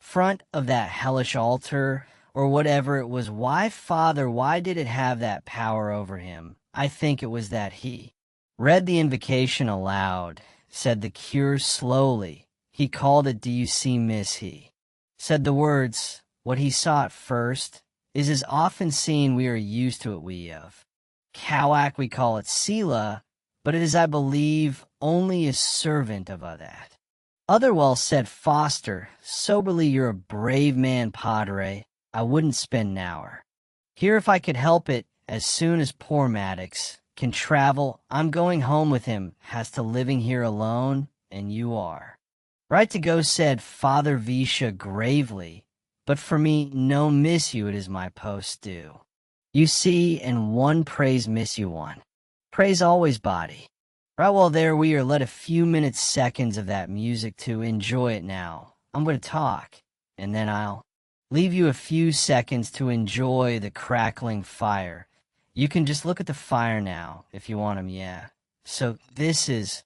front of that hellish altar, or whatever it was. Why, father, why did it have that power over him? I think it was that he read the invocation aloud, said the cure slowly. He called it, do you see, miss, he said the words. What he saw at first is as often seen we are used to it, we of Cowak, we call it Celui-Là, but it is, I believe, only a servant of that. Otherwell, said Foster, soberly, you're a brave man, padre. I wouldn't spend an hour here if I could help it. As soon as poor Maddox can travel, I'm going home with him, has to living here alone, and you are right to go, said Father Visha gravely, but for me, no miss you, it is my post due. You see, and one praise miss you one. Praise always body. Right, well, there we are. Let a few minutes, seconds of that music to enjoy it now. I'm going to talk, and then I'll leave you a few seconds to enjoy the crackling fire. You can just look at the fire now, if you want 'em, yeah. So this is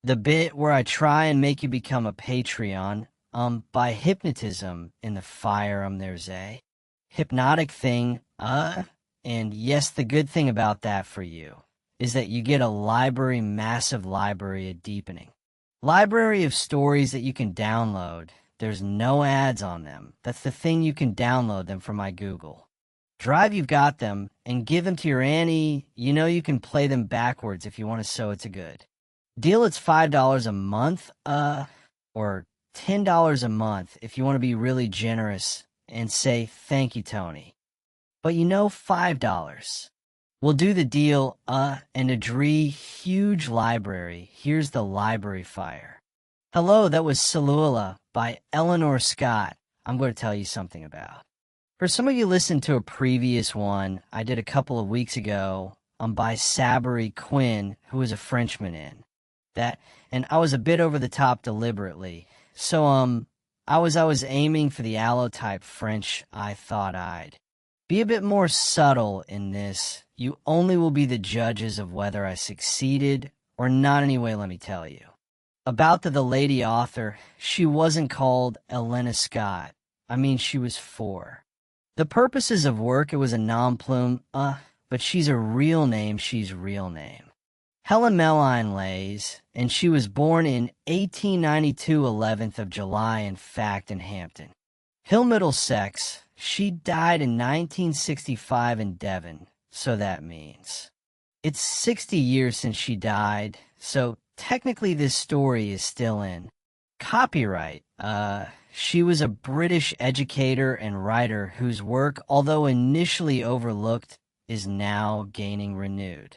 the bit where I try and make you become a Patreon. By hypnotism in the fire, there's a hypnotic thing, and yes, the good thing about that for you is that you get a library, massive library, a deepening library of stories that you can download. There's no ads on them. That's the thing, you can download them from my Google Drive. You've got them, and give them to your Annie. You know you can play them backwards if you want to, so it's a good deal. It's $5 a month, or $10 a month if you want to be really generous and say thank you, Tony. But you know, $5 will do the deal, and a huge library. Here's the library fire. Hello, that was Celui-Là by Eleanor Scott. I'm going to tell you something about. For some of you listened to a previous one I did a couple of weeks ago, by Sabri Quinn, who was a Frenchman in that, and I was a bit over the top deliberately. So, I was aiming for the allotype French. I thought I'd be a bit more subtle in this. You only will be the judges of whether I succeeded or not. Anyway, let me tell you about the lady author. She wasn't called Elena Scott. I mean, she was for the purposes of work, it was a non-plume, but she's a real name. She's real name Helen Melline Lays, and she was born in 1892, 11th of July, in fact, in Hampton Hill, Middlesex. She died in 1965 in Devon. so that means. It's 60 years since she died, so technically this story is still in copyright. She was a British educator and writer whose work, although initially overlooked, is now gaining renewed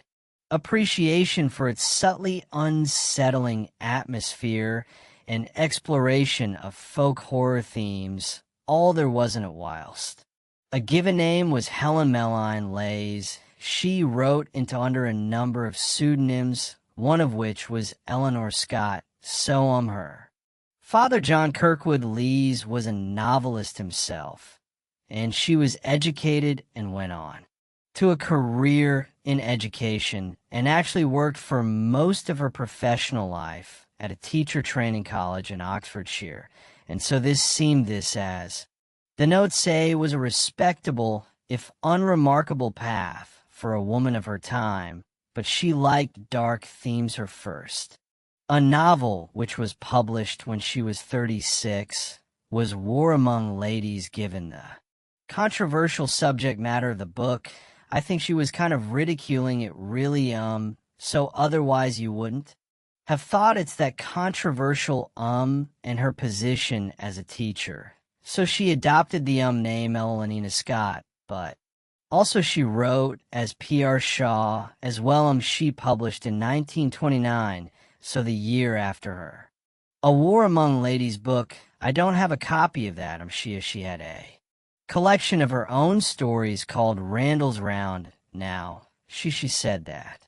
appreciation for its subtly unsettling atmosphere and exploration of folk horror themes, all there wasn't at whilst. A given name was Helen Melline Lays. She wrote into under a number of pseudonyms, one of which was Eleanor Scott, so her. Father John Kirkwood Lees was a novelist himself, and she was educated and went on to a career in education and actually worked for most of her professional life at a teacher training college in Oxfordshire. And so this seemed as, the notes say, was a respectable, if unremarkable path for a woman of her time, but she liked dark themes her first. A novel which was published when she was 36 was War Among Ladies. Given the controversial subject matter of the book, I think she was kind of ridiculing it really, so otherwise you wouldn't have thought it's that controversial and her position as a teacher. So she adopted the name Eleanor Scott, but also she wrote as P.R. Shaw, as well she published in 1929, so the year after her. A War Among Ladies book, I don't have a copy of that, she had a collection of her own stories called Randall's Round. Now, she said that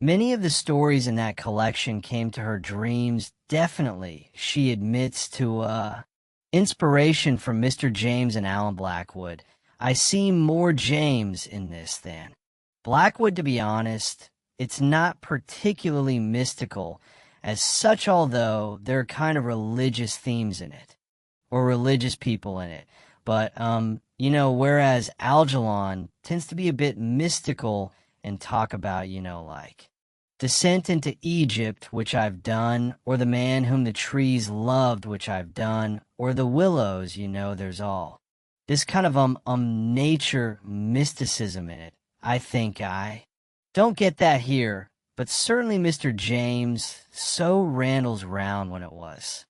many of the stories in that collection came to her dreams. Definitely, she admits to inspiration from Mr. James and Alan Blackwood. I see more James in this than Blackwood, to be honest. It's not particularly mystical as such, although there are kind of religious themes in it, or religious people in it. But, whereas Algernon tends to be a bit mystical and talk about, like Descent into Egypt, which I've done, or The Man Whom the Trees Loved, which I've done, or The Willows, there's all this kind of nature mysticism in it. I think I don't get that here, but certainly Mr. James, so Randall's Round when it was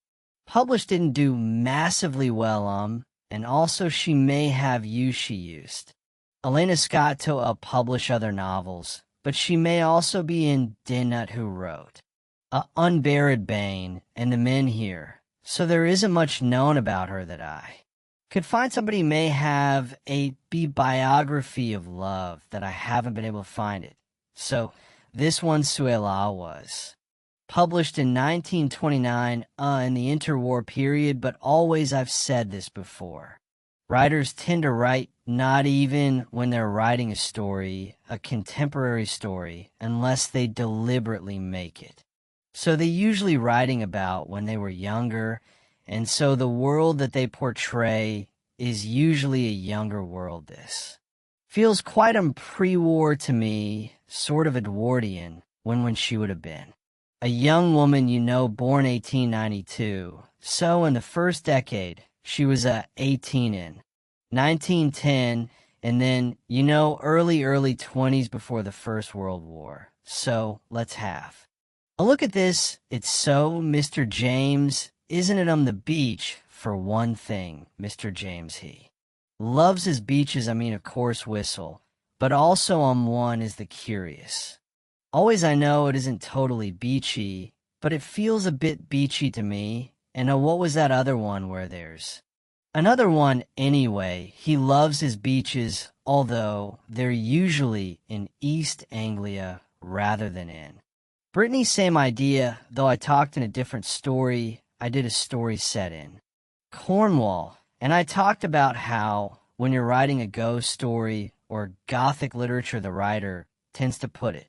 published didn't do massively well, and also she may have used Elena Scott to publish other novels, but she may also be in Dinnut, who wrote Unburied Bane and The Men Here, so there isn't much known about her that I could find. Somebody may have a biography of love that I haven't been able to find it. So this one, Celui-Là, was published in 1929 in the interwar period, but always, I've said this before, writers tend to write not even when they're writing a story, a contemporary story, unless they deliberately make it. So they're usually writing about when they were younger, and so the world that they portray is usually a younger world. This feels quite pre-war to me, sort of Edwardian, when she would have been a young woman, born 1892. So in the first decade, she was 18 in 1910, and then, early 20s before the First World War. So let's have a look at this. It's so Mr. James, isn't it, on the beach? For one thing, Mr. James, he loves his beaches. Of course, whistle, but also one is the curious. Always, I know it isn't totally beachy, but it feels a bit beachy to me. And what was that other one where there's another one anyway? He loves his beaches, although they're usually in East Anglia rather than in Brittany. Same idea, though I talked in a different story. I did a story set in Cornwall, and I talked about how when you're writing a ghost story or Gothic literature, the writer tends to put it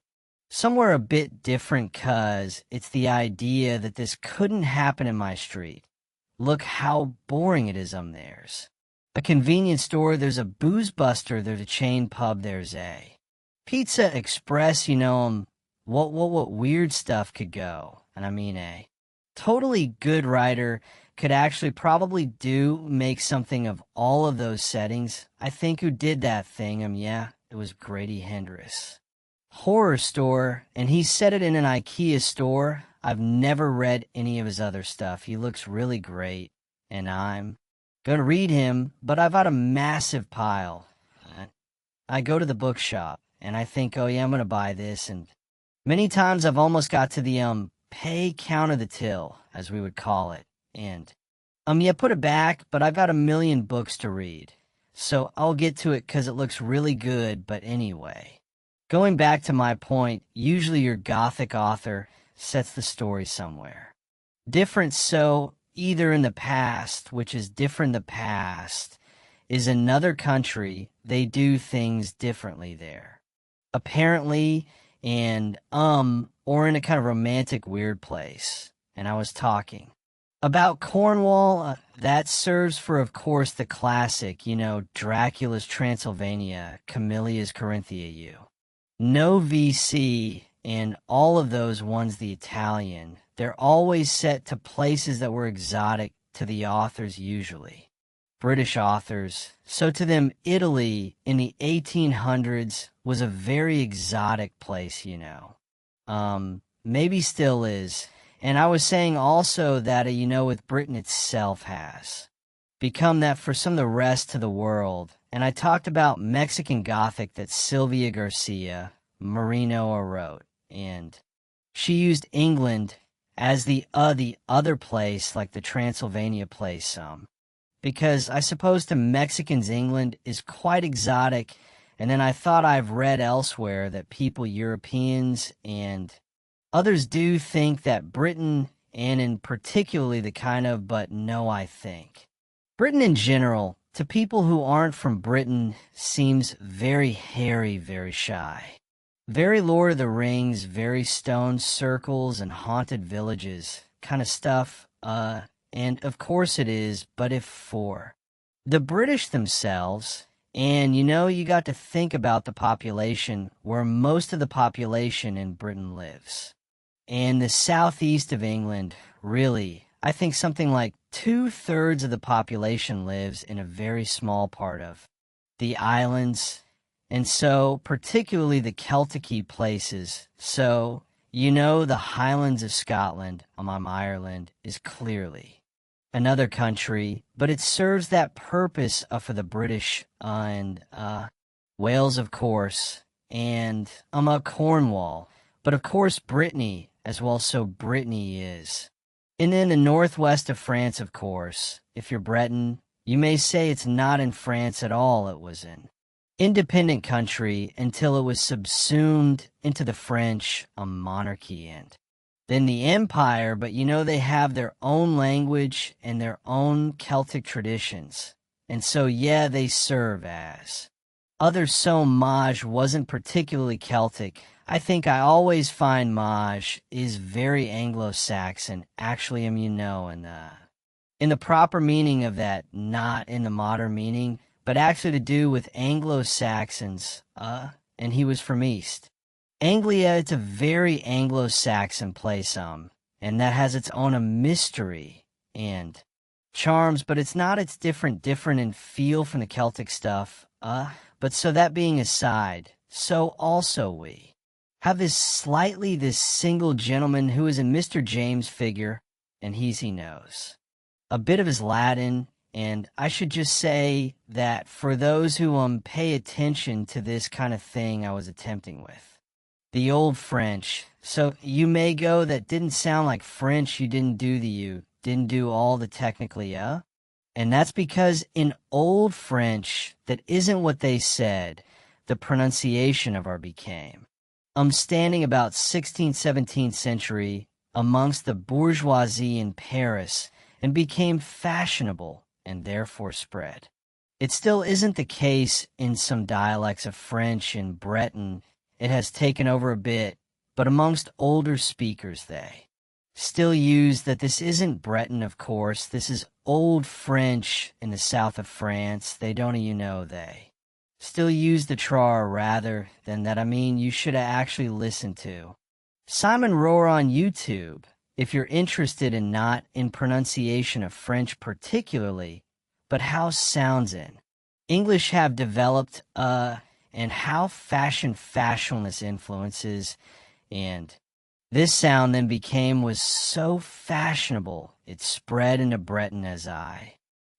somewhere a bit different, cause it's the idea that this couldn't happen in my street. Look how boring it is. There's a convenience store, there's a booze buster, there's a chain pub, there's a Pizza Express, what weird stuff could go. And a totally good writer could actually probably make something of all of those settings. I think who did that thing, yeah, it was Grady Hendrix. Horror store, and he said it in an IKEA store. I've never read any of his other stuff. He looks really great, and I'm gonna read him, but I've got a massive pile. I go to the bookshop, and I think, oh yeah, I'm gonna buy this, and many times I've almost got to the pay count of the till, as we would call it, and yeah, put it back, but I've got a million books to read, so I'll get to it because it looks really good. But anyway, going back to my point, usually your gothic author sets the story somewhere different, so either in the past, which is different. The past is another country. They do things differently there, apparently, and or in a kind of romantic weird place. And I was talking about Cornwall. That serves for, of course, the classic, Dracula's Transylvania, Camillia's Corinthia U. No VC, and all of those ones, the Italian, they're always set to places that were exotic to the authors usually. British authors. So to them, Italy in the 1800s was a very exotic place, Maybe still is. And I was saying also that, with Britain itself has become that for some of the rest of the world. And I talked about Mexican Gothic that Sylvia Garcia Marino wrote. And she used England as the other place, like the Transylvania place, because I suppose to Mexicans, England is quite exotic. And then I thought I've read elsewhere that people, Europeans and others, do think that Britain, and in particularly the but no, I think Britain in general, to people who aren't from Britain, seems very hairy, very shy. Very Lord of the Rings, very stone circles and haunted villages kind of stuff, and of course it is, but if for the British themselves, and you got to think about the population, where most of the population in Britain lives. And the southeast of England, really, I think something like 2/3 of the population lives in a very small part of the islands, and so particularly the Celtic-y places. So, the Highlands of Scotland, Ireland, is clearly another country, but it serves that purpose for the British, and Wales, of course, and Cornwall, but of course Brittany as well, so Brittany is. And then the northwest of France, of course. If you're Breton, you may say it's not in France at all. It was an independent country until it was subsumed into the French monarchy, and then the empire, but they have their own language and their own Celtic traditions. And so, yeah, they serve as others. So Maj wasn't particularly Celtic. I think I always find Maj is very Anglo-Saxon, actually, in the proper meaning of that, not in the modern meaning, but actually to do with Anglo-Saxons, and he was from East Anglia. It's a very Anglo-Saxon place, and that has its own mystery and charms, but it's not, it's different in feel from the Celtic stuff, but so that being aside, so also we have this single gentleman who is a Mr. James figure, and he knows a bit of his Latin, and I should just say that for those who pay attention to this kind of thing I was attempting with, the old French, so you may go, that didn't sound like French, you didn't do all the technically, and that's because in old French, that isn't what they said, the pronunciation of our became. Standing about 16th, 17th century amongst the bourgeoisie in Paris, and became fashionable and therefore spread. It still isn't the case in some dialects of French and Breton. It has taken over a bit, but amongst older speakers they still use that. This isn't Breton, of course. This is Old French in the south of France. They don't, they still use the trar rather than that. You should have actually listened to Simon Rohr on YouTube if you're interested in not in pronunciation of French particularly, but how sounds in English have developed, and how fashionless influences, and this sound then was so fashionable, it spread into Breton as I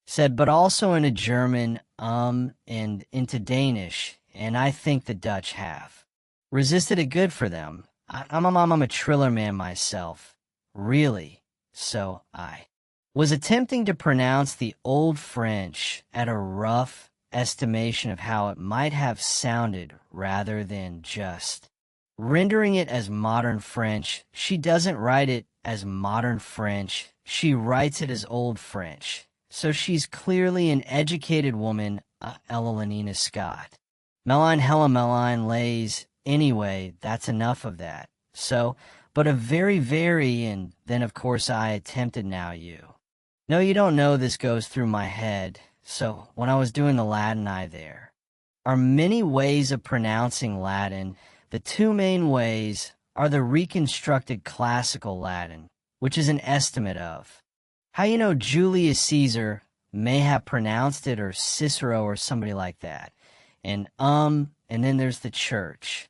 said, but also into German, and into Danish, and I think the Dutch have resisted it. Good for them. I'm a Triller man myself. Really. So I was attempting to pronounce the Old French at a rough estimation of how it might have sounded rather than just rendering it as modern French. She doesn't write it as modern French. She writes it as Old French. So she's clearly an educated woman, Eleanor Scott. Meline Hella Meline lays. Anyway, that's enough of that. So, but a very, and then of course I attempted now you. No, you don't know this goes through my head. So, when I was doing the Latin there are many ways of pronouncing Latin. The two main ways are the reconstructed classical Latin, which is an estimate of how Julius Caesar may have pronounced it, or Cicero or somebody like that. And then there's the church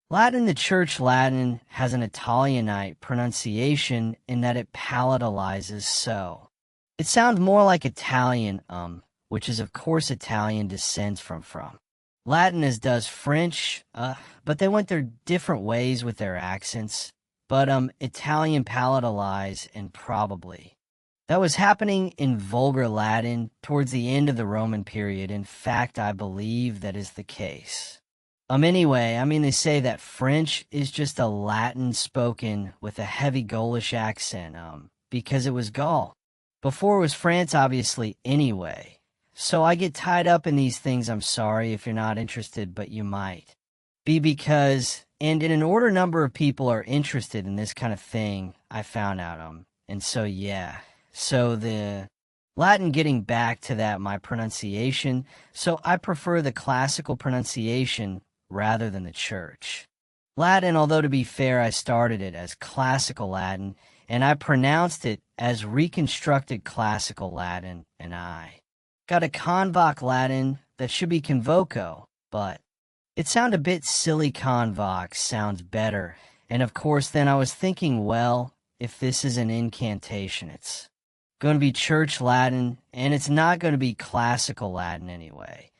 Latin. The church Latin has an Italianate pronunciation in that it palatalizes, so it sounds more like Italian, which is of course Italian descends from Latin, as does French, but they went their different ways with their accents. But Italian palatalize, and probably that was happening in Vulgar Latin towards the end of the Roman period. In fact, I believe that is the case. Anyway, they say that French is just a Latin spoken with a heavy Gaulish accent, because it was Gaul. Before it was France, obviously, anyway. So I get tied up in these things. I'm sorry if you're not interested, but you might be, because, and in an order number of people are interested in this kind of thing, I found out, and so yeah. So the Latin, getting back to that, my pronunciation, so I prefer the classical pronunciation rather than the church Latin, although to be fair, I started it as classical Latin, and I pronounced it as reconstructed classical Latin, and I got a convoc Latin that should be convoco, but it sounded a bit silly. Convox sounds better, and of course then I was thinking, well, if this is an incantation, it's going to be church Latin, and it's not going to be classical Latin anyway.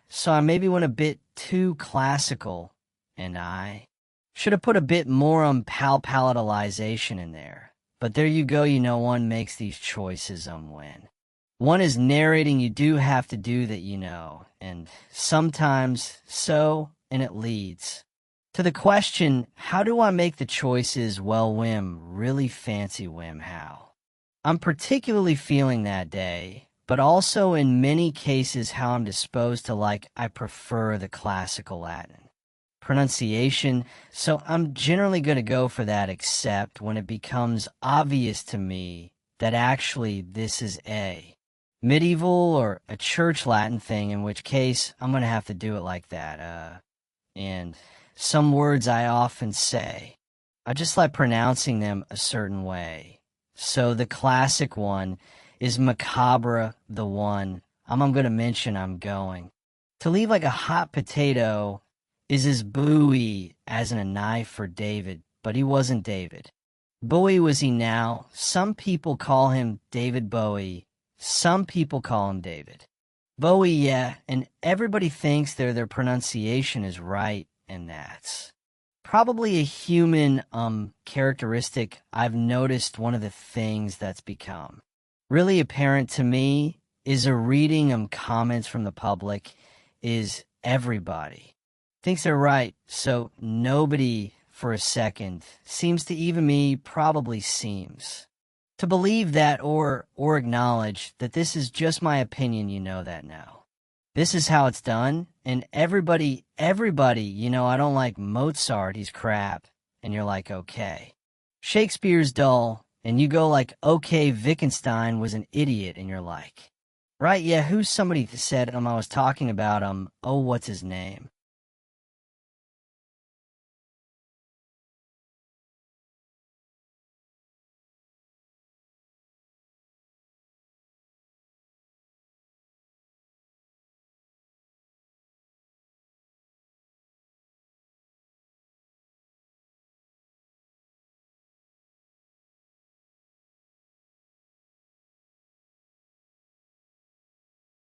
So I maybe went a bit too classical, and I should have put a bit more palatalization in there. But there you go, one makes these choices when one is narrating. You do have to do that, and sometimes so, and it leads to the question, how do I make the choices? Well, really fancy how I'm particularly feeling that day, but also in many cases how I'm disposed to I prefer the classical Latin pronunciation, so I'm generally going to go for that, except when it becomes obvious to me that actually this is a medieval or a church Latin thing, in which case I'm going to have to do it like that. And some words I often say, I just like pronouncing them a certain way. So the classic one is macabre, the one I'm going to mention. I'm going to leave like a hot potato is as buoy as in a knife for David, but he wasn't David. Bowie was he now? Some people call him David Bowie. Some people call him David Bowie, yeah, and everybody thinks their pronunciation is right, and that's probably a human characteristic. I've noticed one of the things that's become really apparent to me is a reading comments from the public is everybody thinks they're right, so nobody for a second seems to, even me probably seems to believe that or acknowledge that this is just my opinion. That now this is how it's done, and everybody, I don't like Mozart, he's crap, and you're like, okay, Shakespeare's dull, and you go like, okay, Wittgenstein was an idiot, and you're like, right, yeah, who's somebody that said I was talking about oh, what's his name?